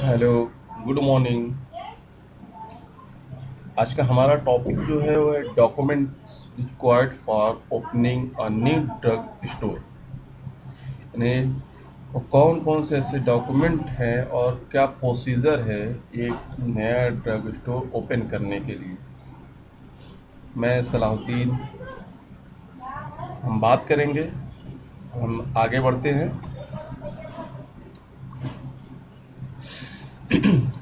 Hello, good morning. आज का हमारा टॉपिक जो है वो है documents required for opening a new drug store. यानी वो कौन कौन से ऐसे डॉक्यूमेंट हैं और क्या प्रोसीजर है एक नया ड्रग स्टोर ओपन करने के लिए। मैं सलाहुद्दीन, हम बात करेंगे। हम आगे बढ़ते हैं।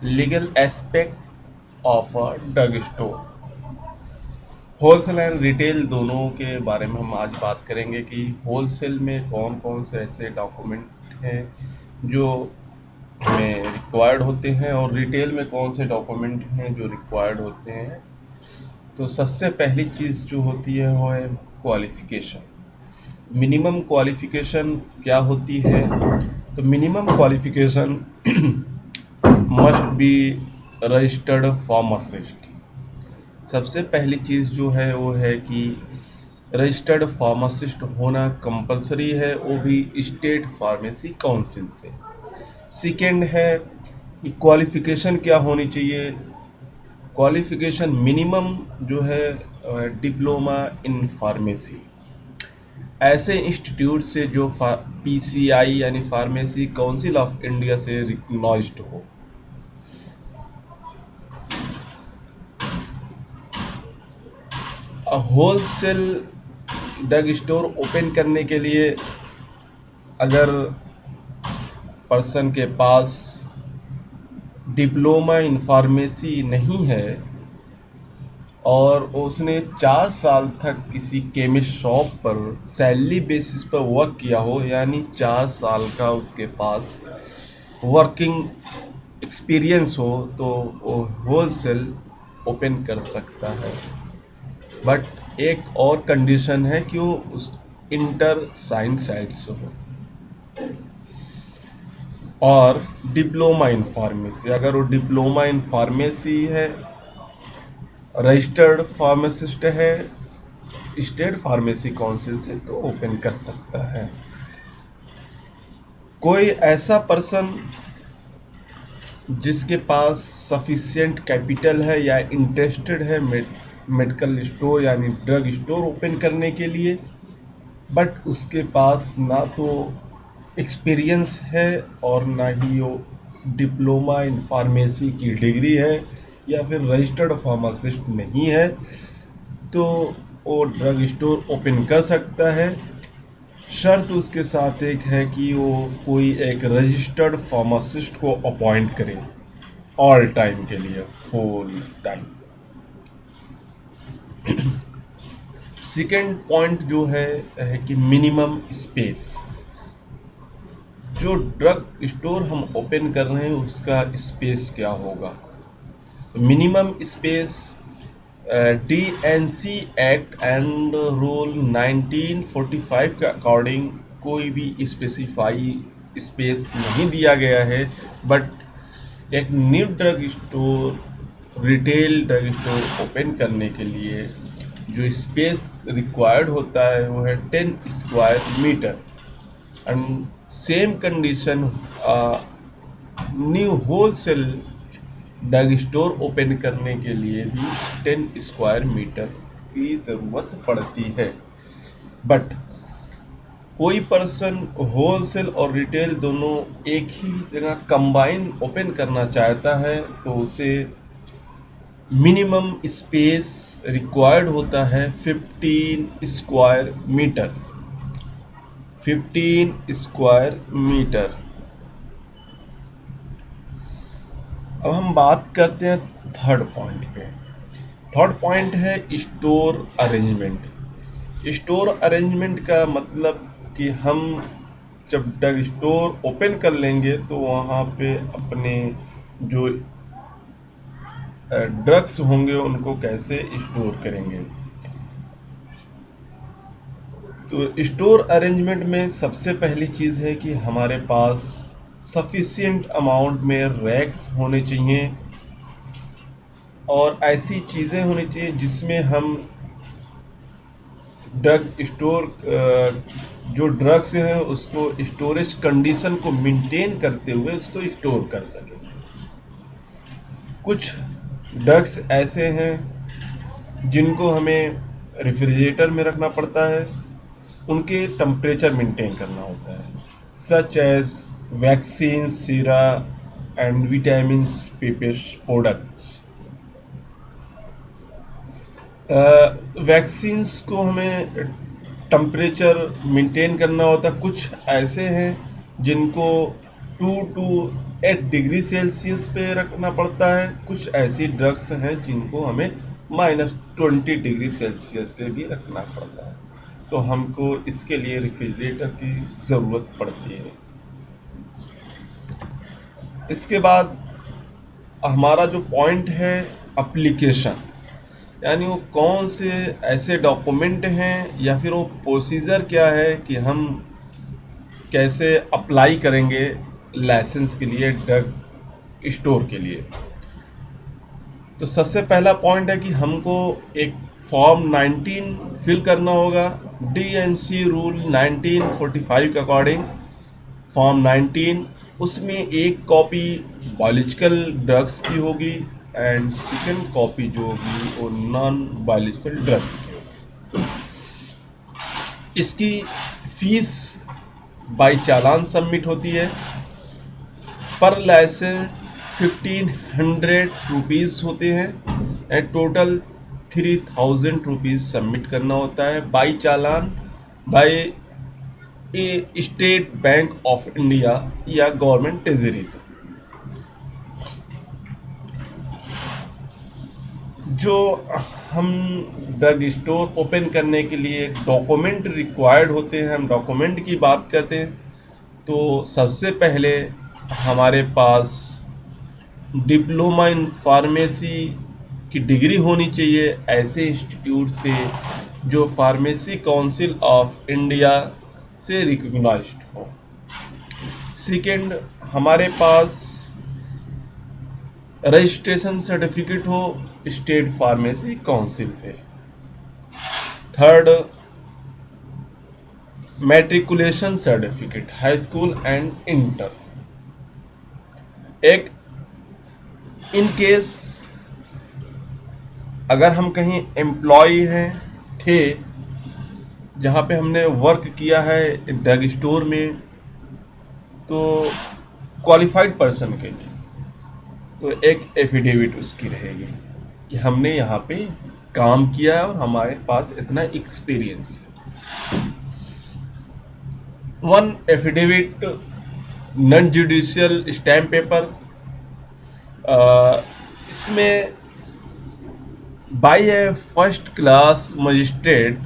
Legal aspect of a drug store. Wholesale and retail दोनों के बारे में हम आज बात करेंगे कि होलसेल में कौन कौन से ऐसे डॉक्यूमेंट हैं जो हमें रिक्वायर्ड होते हैं और रिटेल में कौन से डॉक्यूमेंट हैं जो रिक्वायर्ड होते हैं। तो सबसे पहली चीज़ जो होती है वो है क्वालिफिकेशन। मिनिमम क्वालिफिकेशन क्या होती है? तो minimum qualification must be registered pharmacist. सबसे पहली चीज़ जो है वो है कि रजिस्टर्ड फार्मासिस्ट होना कंपलसरी है, वो भी स्टेट फार्मेसी काउंसिल से। सेकेंड है कि क्वालिफिकेशन क्या होनी चाहिए। क्वालिफिकेशन मिनिमम जो है डिप्लोमा इन फार्मेसी, ऐसे इंस्टीट्यूट से जो पीसीआई यानी फार्मेसी काउंसिल ऑफ इंडिया से रिकग्नाइज्ड हो। होलसेल ड्रग स्टोर ओपन करने के लिए अगर पर्सन के पास डिप्लोमा इन फार्मेसी नहीं है और उसने 4 साल तक किसी केमिस्ट शॉप पर सैलरी बेसिस पर वर्क किया हो, यानी 4 साल का उसके पास वर्किंग एक्सपीरियंस हो, तो वो होलसेल ओपन कर सकता है। बट एक और कंडीशन है कि वो उस इंटर साइंस साइड से हो और डिप्लोमा इन फार्मेसी। अगर वो डिप्लोमा इन फार्मेसी है, रजिस्टर्ड फार्मासिस्ट है स्टेट फार्मेसी काउंसिल से, तो ओपन कर सकता है। कोई ऐसा पर्सन जिसके पास सफिशिएंट कैपिटल है या इंटरेस्टेड है मेडिकल स्टोर यानी ड्रग स्टोर ओपन करने के लिए, बट उसके पास ना तो एक्सपीरियंस है और ना ही वो डिप्लोमा इन फार्मेसी की डिग्री है या फिर रजिस्टर्ड फार्मासिस्ट नहीं है, तो वो ड्रग स्टोर ओपन कर सकता है। शर्त उसके साथ एक है कि वो कोई एक रजिस्टर्ड फार्मासिस्ट को अपॉइंट करे ऑल टाइम के लिए, फुल टाइम। सेकेंड पॉइंट जो है कि मिनिमम स्पेस। जो ड्रग स्टोर हम ओपन कर रहे हैं उसका स्पेस क्या होगा। Minimum space DNC act and rule 1945 के अकॉर्डिंग कोई भी स्पेसिफाई स्पेस नहीं दिया गया है, बट एक new drug store retail drug store open करने के लिए जो स्पेस रिक्वायर्ड होता है वो है 10 square metre. And same condition new wholesale drug store open करने के लिए भी 10 स्क्वायर मीटर की ज़रूरत पड़ती है। बट कोई पर्सन होलसेल और रिटेल दोनों एक ही जगह कंबाइन ओपन करना चाहता है तो उसे मिनिमम स्पेस रिक्वायर्ड होता है 15 स्क्वायर मीटर। 15 square metre. अब हम बात करते हैं थर्ड पॉइंट पे। थर्ड पॉइंट है स्टोर अरेंजमेंट। स्टोर अरेंजमेंट का मतलब कि हम जब ड्रग स्टोर ओपन कर लेंगे तो वहाँ पे अपने जो ड्रग्स होंगे उनको कैसे स्टोर करेंगे। तो स्टोर अरेंजमेंट में सबसे पहली चीज़ है कि हमारे पास सफिशिएंट अमाउंट में रैक्स होने चाहिए और ऐसी चीज़ें होनी चाहिए जिसमें हम ड्रग स्टोर जो ड्रग्स हैं उसको स्टोरेज कंडीशन को मेंटेन करते हुए उसको स्टोर कर सके। कुछ ड्रग्स ऐसे हैं जिनको हमें रेफ्रिजरेटर में रखना पड़ता है, उनके टेम्परेचर मेंटेन करना होता है, such as vaccine, Sira and vitamin products. Vaccines को हमें टेम्परेचर मेंटेन करना होता है। कुछ ऐसे हैं जिनको 2 to 8 डिग्री सेल्सियस पे रखना पड़ता है। कुछ ऐसी ड्रग्स हैं जिनको हमें -20 डिग्री सेल्सियस पे भी रखना पड़ता है, तो हमको इसके लिए रेफ्रिजरेटर की ज़रूरत पड़ती है। इसके बाद हमारा जो पॉइंट है एप्लीकेशन, यानी वो कौन से ऐसे डॉक्यूमेंट हैं या फिर वो प्रोसीजर क्या है कि हम कैसे अप्लाई करेंगे लाइसेंस के लिए, ड्रग स्टोर के लिए। तो सबसे पहला पॉइंट है कि हमको एक फॉर्म 19 फिल करना होगा। DNC रूल 1945 के अकॉर्डिंग फॉर्म 19, उसमें एक कॉपी बायोलॉजिकल ड्रग्स की होगी एंड सेकेंड कॉपी जो होगी वो नॉन बायोलॉजिकल ड्रग्स की होगी। इसकी फीस बाई चालान सबमिट होती है। पर लाइसेंस 1500 रुपीज़ होते हैं एंड टोटल 3000 रुपीज़ सबमिट करना होता है by challan, by A state Bank of India या गवर्नमेंट ट्रेजरी से। जो हम ड्रग स्टोर ओपन करने के लिए डॉक्यूमेंट रिक्वायर्ड होते हैं, हम डॉक्यूमेंट की बात करते हैं, तो सबसे पहले हमारे पास डिप्लोमा इन फार्मेसी की डिग्री होनी चाहिए ऐसे इंस्टीट्यूट से जो फार्मेसी काउंसिल ऑफ इंडिया से रिकॉग्नाइज्ड हो। सेकेंड, हमारे पास रजिस्ट्रेशन सर्टिफिकेट हो स्टेट फार्मेसी काउंसिल से। Third, matriculation certificate high school and inter. एक इन केस अगर हम कहीं एम्प्लॉय थे जहाँ पे हमने वर्क किया है ड्रग स्टोर में, तो क्वालिफाइड पर्सन के लिए तो एक एफिडेविट उसकी रहेगी कि हमने यहाँ पे काम किया है और हमारे पास इतना एक्सपीरियंस है। One affidavit non judicial stamp paper, इसमें by a first class magistrate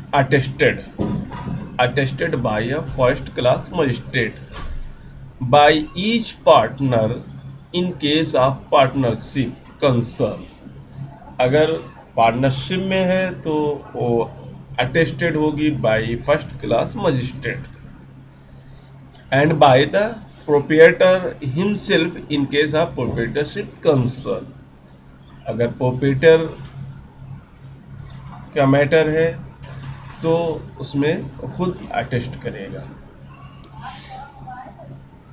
attested by a first class magistrate by each partner in case of partnership concern। अगर पार्टनरशिप में है तो वो अटेस्टेड होगी by first class magistrate and by the proprietor himself in case of proprietorship concern. अगर proprietor का matter है तो उसमें खुद अटेस्ट करेगा।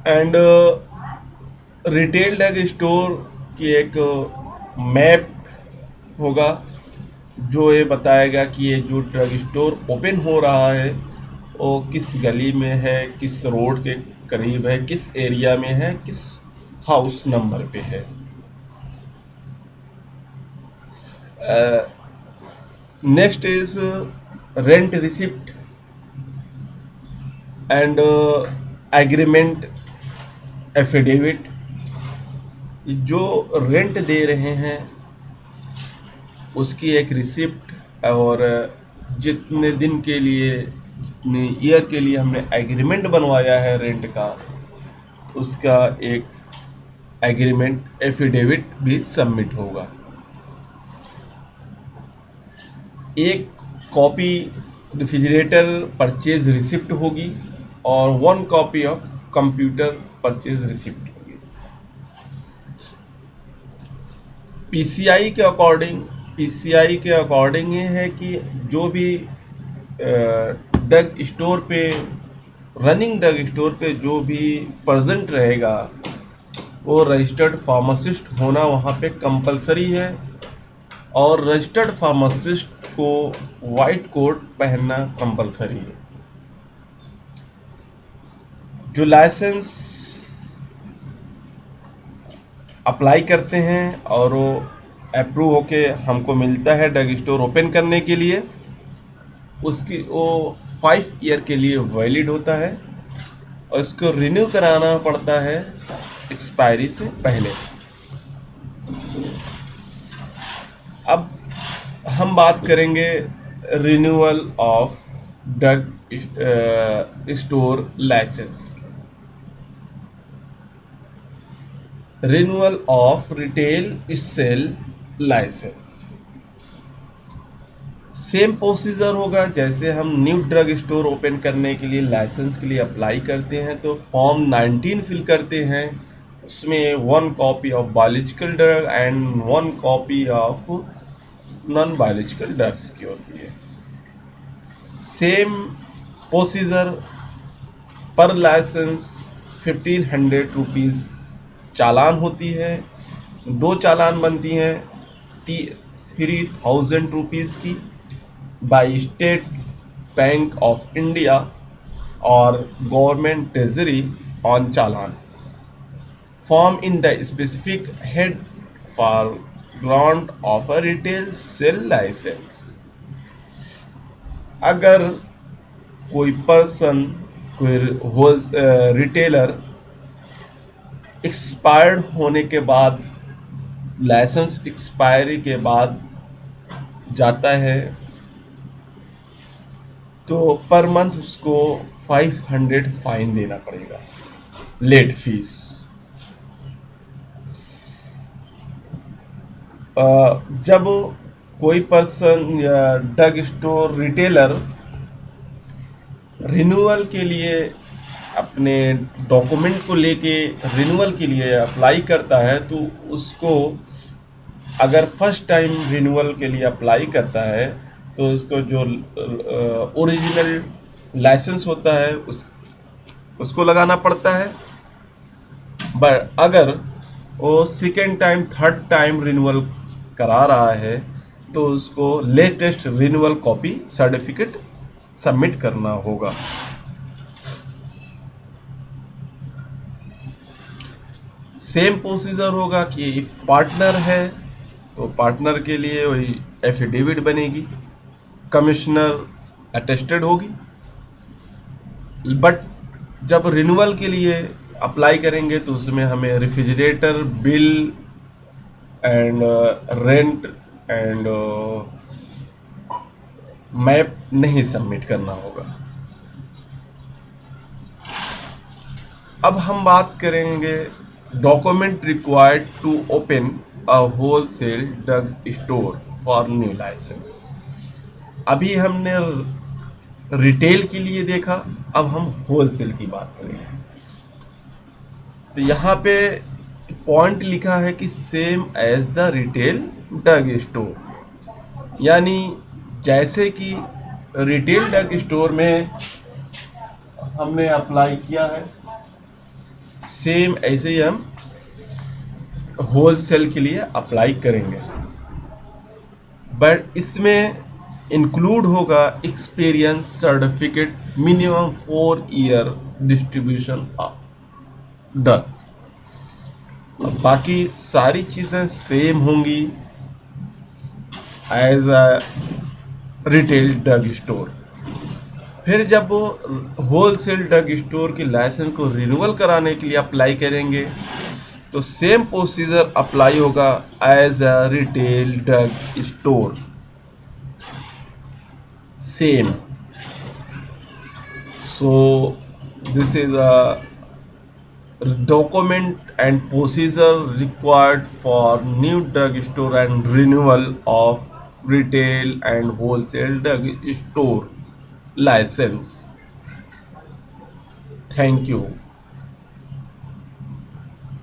एंड रिटेल ड्रग स्टोर की एक मैप होगा जो ये बताएगा कि ये जो ड्रग स्टोर ओपन हो रहा है वो किस गली में है, किस रोड के करीब है, किस एरिया में है, किस हाउस नंबर पे है। Next is rent receipt and agreement affidavit. जो रेंट दे रहे हैं उसकी एक रिसिप्ट और जितने दिन के लिए, जितने ईयर के लिए हमने एग्रीमेंट बनवाया है रेंट का, उसका एक एग्रीमेंट एफिडेविट भी सबमिट होगा। एक कॉपी रेफ्रिजरेटर परचेज रिसिप्ट होगी और 1 copy of computer purchase receipt होगी। पीसीआई के अकॉर्डिंग ये है कि जो भी ड्रग स्टोर पे, रनिंग ड्रग स्टोर पे जो भी प्रेजेंट रहेगा वो रजिस्टर्ड फार्मासिस्ट होना वहाँ पे कंपलसरी है, और रजिस्टर्ड फार्मासिस्ट को वाइट कोट पहनना कंपलसरी है। जो लाइसेंस अप्लाई करते हैं और वो अप्रूव होके हमको मिलता है ड्रग स्टोर ओपन करने के लिए, उसकी वो 5 ईयर के लिए वैलिड होता है और इसको रिन्यू कराना पड़ता है एक्सपायरी से पहले। अब हम बात करेंगे renewal of drug store licence. Renewal of retail sale licence same procedure होगा जैसे हम न्यू ड्रग स्टोर ओपन करने के लिए लाइसेंस के लिए अप्लाई करते हैं तो फॉर्म 19 फिल करते हैं, उसमें 1 copy of biological drug and 1 copy of non biological drugs की होती है। सेम प्रोसीजर, पर लाइसेंस 1500 रुपीज़ चालान होती है, 2 चालान बनती हैं 3000 रुपीज़ की by State Bank of India और गवर्नमेंट ट्रेजरी ऑन चालान। Form in the specific head for grant of a retail sale licence. अगर कोई पर्सन, कोई रिटेलर एक्सपायर्ड होने के बाद, लाइसेंस एक्सपायरी के बाद जाता है तो पर मंथ उसको 500 फाइन देना पड़ेगा, लेट फीस। जब कोई पर्सन या ड्रग स्टोर रिटेलर रिन्यूअल के लिए अपने डॉक्यूमेंट को लेके रिन्यूअल के लिए अप्लाई करता है तो उसको, अगर फर्स्ट टाइम रिन्यूअल के लिए अप्लाई करता है तो उसको जो ओरिजिनल लाइसेंस होता है उसको लगाना पड़ता है। बट अगर वो second time, third time renewal करा रहा है तो उसको latest renewal copy certificate submit करना होगा। सेम प्रोसीजर होगा कि पार्टनर है तो पार्टनर के लिए वही एफिडेविट बनेगी, कमिश्नर अटेस्टेड होगी। बट जब रिन्यूअल के लिए अप्लाई करेंगे तो उसमें हमें refrigerator bill and rent and map नहीं सबमिट करना होगा। अब हम बात करेंगे document required to open a wholesale drug store for new licence. अभी हमने रिटेल के लिए देखा, अब हम होलसेल की बात करेंगे। तो यहाँ पे पॉइंट लिखा है कि same as the retail drug store, यानी जैसे कि रिटेल ड्रग स्टोर में हमने अप्लाई किया है सेम ऐसे ही हम होलसेल के लिए अप्लाई करेंगे। बट इसमें इंक्लूड होगा experience certificate, minimum 4 year distribution of drug. बाकी सारी चीजें सेम होंगी as a retail drug store. फिर जब वो होलसेल ड्रग स्टोर के लाइसेंस को रिन्यूअल कराने के लिए अप्लाई करेंगे तो सेम प्रोसीजर अप्लाई होगा as a retail drug store, same. So this is a document and procedure required for new drug store and renewal of retail and wholesale drug store license. Thank you.